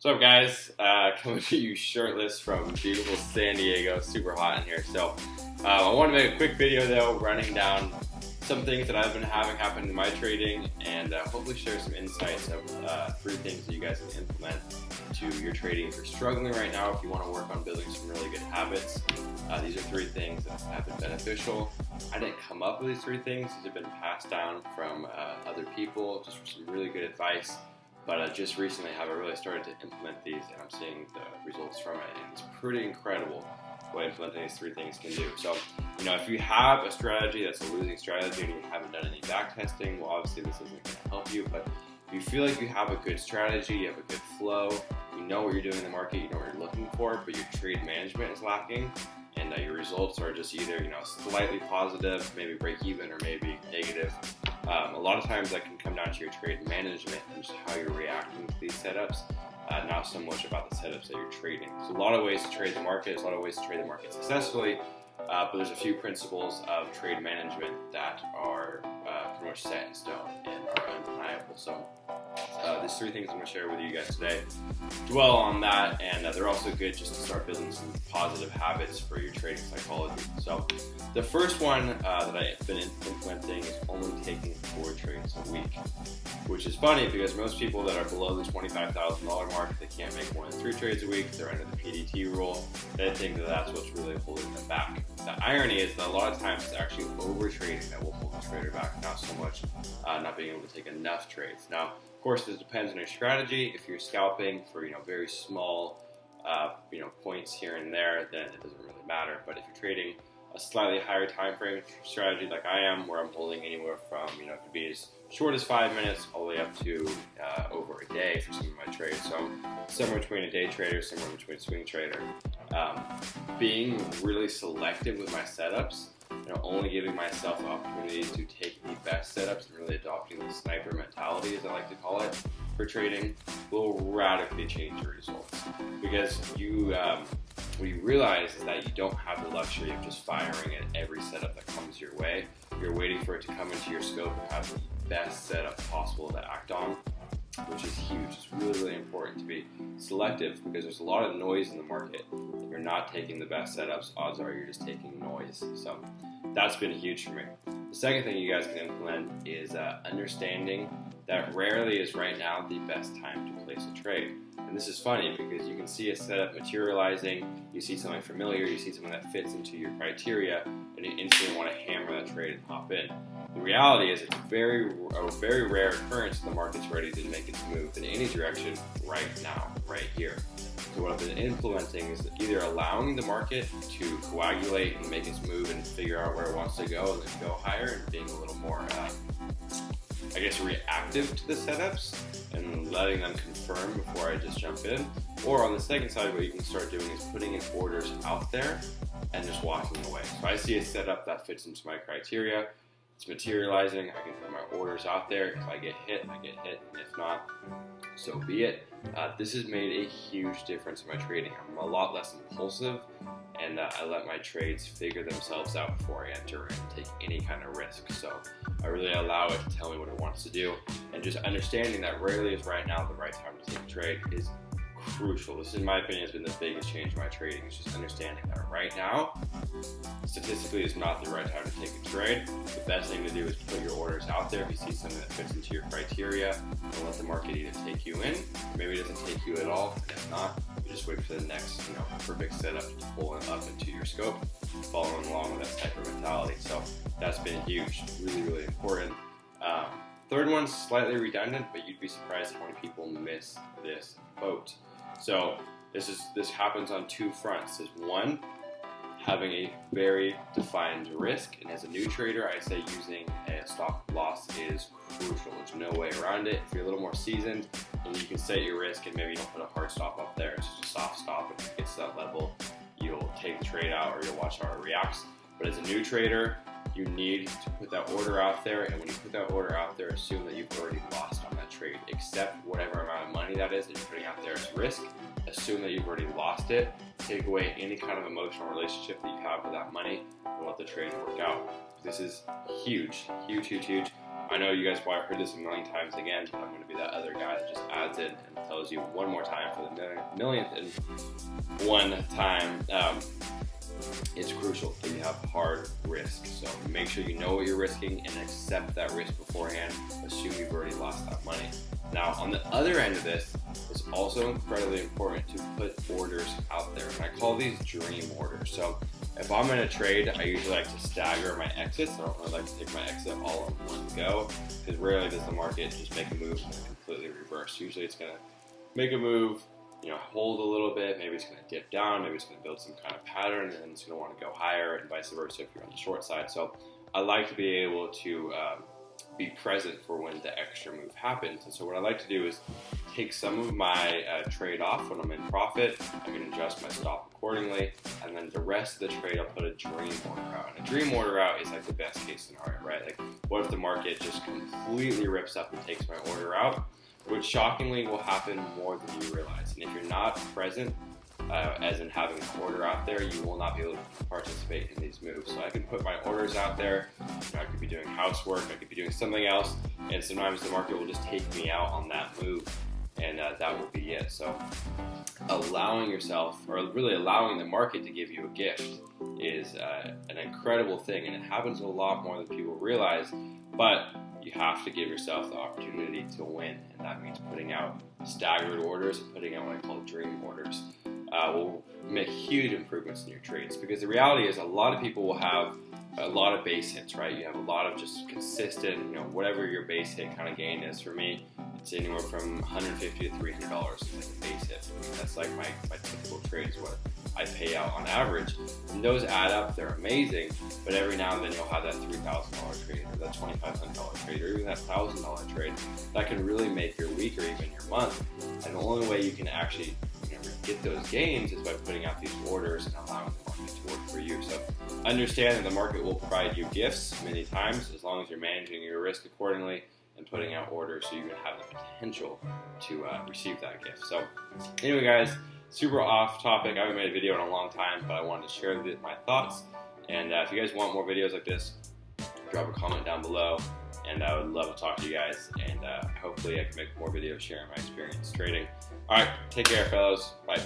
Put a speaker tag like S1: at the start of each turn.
S1: What's up, guys? Coming to you shirtless from beautiful San Diego. Super hot in here. So I want to make a quick video though, running down some things that I've been having happen in my trading, and hopefully share some insights of 3 things that you guys can implement to your trading if you're struggling right now, if you want to work on building some really good habits. These are 3 things that have been beneficial. I didn't come up with these 3 things. These have been passed down from other people, just for some really good advice. But just recently have I really started to implement these, and I'm seeing the results from it, and it's pretty incredible what implementing these 3 things can do. So, if you have a strategy that's a losing strategy and you haven't done any back testing, well, obviously this isn't going to help you. But if you feel like you have a good strategy, you have a good flow, you know what you're doing in the market, you know what you're looking for, but your trade management is lacking, and your results are just either slightly positive, maybe break even, or maybe negative. A lot of times that can come down to your trade management and just how you're reacting to these setups, not so much about the setups that you're trading. There's a lot of ways to trade the market, there's a lot of ways to trade the market successfully, but there's a few principles of trade management that are pretty much set in stone and are undeniable. So there's 3 things I'm going to share with you guys today. Dwell on that, and they're also good just to start building some positive habits for your trading psychology. So the first one that I've been implementing is only taking 4 trades a week, which is funny because most people that are below the $25,000 mark, they can't make more than 3 trades a week. They're under the PDT rule. They think that that's what's really holding them back. The irony is that a lot of times it's actually over trading that will hold the trader back, not so much not being able to take enough trades. Now, of course, this depends on your strategy. If you're scalping for very small points here and there, then it doesn't really matter. But if you're trading a slightly higher time frame strategy like I am, where I'm holding anywhere from it could be as short as 5 minutes all the way up to over a day for some of my trades. So somewhere between a day trader, somewhere between a swing trader. Being really selective with my setups, only giving myself opportunities to take the best setups and really adopting the sniper mentality, as I like to call it, for trading will radically change your results. Because what you realize is that you don't have the luxury of just firing at every setup that comes your way. You're waiting for it to come into your scope and have the best setup possible to act on, which is huge. It's really, really important to be selective because there's a lot of noise in the market. If you're not taking the best setups, odds are you're just taking noise. So that's been huge for me. The second thing you guys can implement is understanding that rarely is right now the best time to place a trade. And this is funny because you can see a setup materializing, you see something familiar, you see something that fits into your criteria, and you instantly want to hammer that trade and hop in. The reality is it's a very rare occurrence the market's ready to make its move in any direction right now, right here. So what I've been implementing is either allowing the market to coagulate and make its move and figure out where it wants to go and then go higher, and being a little more, reactive to the setups and letting them confirm before I just jump in. Or on the second side, what you can start doing is putting in orders out there and just walking away. So I see a setup that fits into my criteria. It's materializing. I can put my orders out there. If I get hit, I get hit. And if not, so be it. This has made a huge difference in my trading. I'm a lot less impulsive, and I let my trades figure themselves out before I enter and take any kind of risk. So I really allow it to tell me what it wants to do. And just understanding that rarely is right now the right time to take a trade is crucial. This, in my opinion, has been the biggest change in my trading. It's just understanding that right now, statistically, is not the right time to take a trade. The best thing to do is put your orders out there if you see something that fits into your criteria, and let the market either take you in, or maybe it doesn't take you at all. And if not, you just wait for the next, perfect setup to pull it up into your scope, following along with that type of mentality. So that's been huge, really, really important. Third one's slightly redundant, but you'd be surprised how many people miss this boat. So this happens on 2 fronts. Is one, having a very defined risk, and as a new trader, I say using a stop loss is crucial. There's no way around it. If you're a little more seasoned, then you can set your risk, and maybe you don't put a hard stop up there. It's just a soft stop. If it gets to that level, you'll take the trade out, or you'll watch how it reacts. But as a new trader, you need to put that order out there, and when you put that order out there, assume that you've already lost on that trade. Accept whatever amount of money that is that you're putting out there as risk. Assume that you've already lost it. Take away any kind of emotional relationship that you have with that money, and let the trade work out. This is huge, huge, huge, huge. I know you guys probably heard this a million times again, but I'm going to be that other guy that just adds it and tells you one more time for the millionth and one time. It's crucial that you have hard risk. So make sure you know what you're risking and accept that risk beforehand. Assume you've already lost that money. Now, on the other end of this, it's also incredibly important to put orders out there. And I call these dream orders. So if I'm in a trade, I usually like to stagger my exits. I don't really like to take my exit all in one go, because rarely does the market just make a move and completely reverse. Usually it's going to make a move, hold a little bit, maybe it's going to dip down, maybe it's going to build some kind of pattern, and then it's going to want to go higher, and vice versa if you're on the short side. So I like to be able to be present for when the extra move happens. And so what I like to do is take some of my trade off when I'm in profit. I can adjust my stop accordingly, and then the rest of the trade I'll put a dream order out. And a dream order out is like the best case scenario, right? Like, what if the market just completely rips up and takes my order out? Which shockingly will happen more than you realize. And if you're not present, as in having an order out there, you will not be able to participate in these moves. So I can put my orders out there. I could be doing housework, I could be doing something else, and sometimes the market will just take me out on that move, and that will be it. So allowing yourself, or really allowing the market to give you a gift, is an incredible thing, and it happens a lot more than people realize. But you have to give yourself the opportunity to win, and that means putting out staggered orders and putting out what I call dream orders. Will make huge improvements in your trades, because the reality is a lot of people will have a lot of base hits, right? You have a lot of just consistent, whatever your base hit kind of gain is. For me, it's anywhere from $150 to $300 like a base hit. That's like my typical trade is what I pay out on average. And those add up, they're amazing, but every now and then you'll have that $3,000 trade, or that $2,500 trade, or even that $1,000 trade that can really make your week or even your month. And the only way you can actually get those gains is by putting out these orders and allowing the market to work for you. So understand that the market will provide you gifts many times, as long as you're managing your risk accordingly and putting out orders so you can have the potential to receive that gift. So anyway, guys, super off topic. I haven't made a video in a long time, but I wanted to share my thoughts. And if you guys want more videos like this, drop a comment down below, and I would love to talk to you guys. And hopefully I can make more videos sharing my experience trading. All right, take care, fellas. Bye.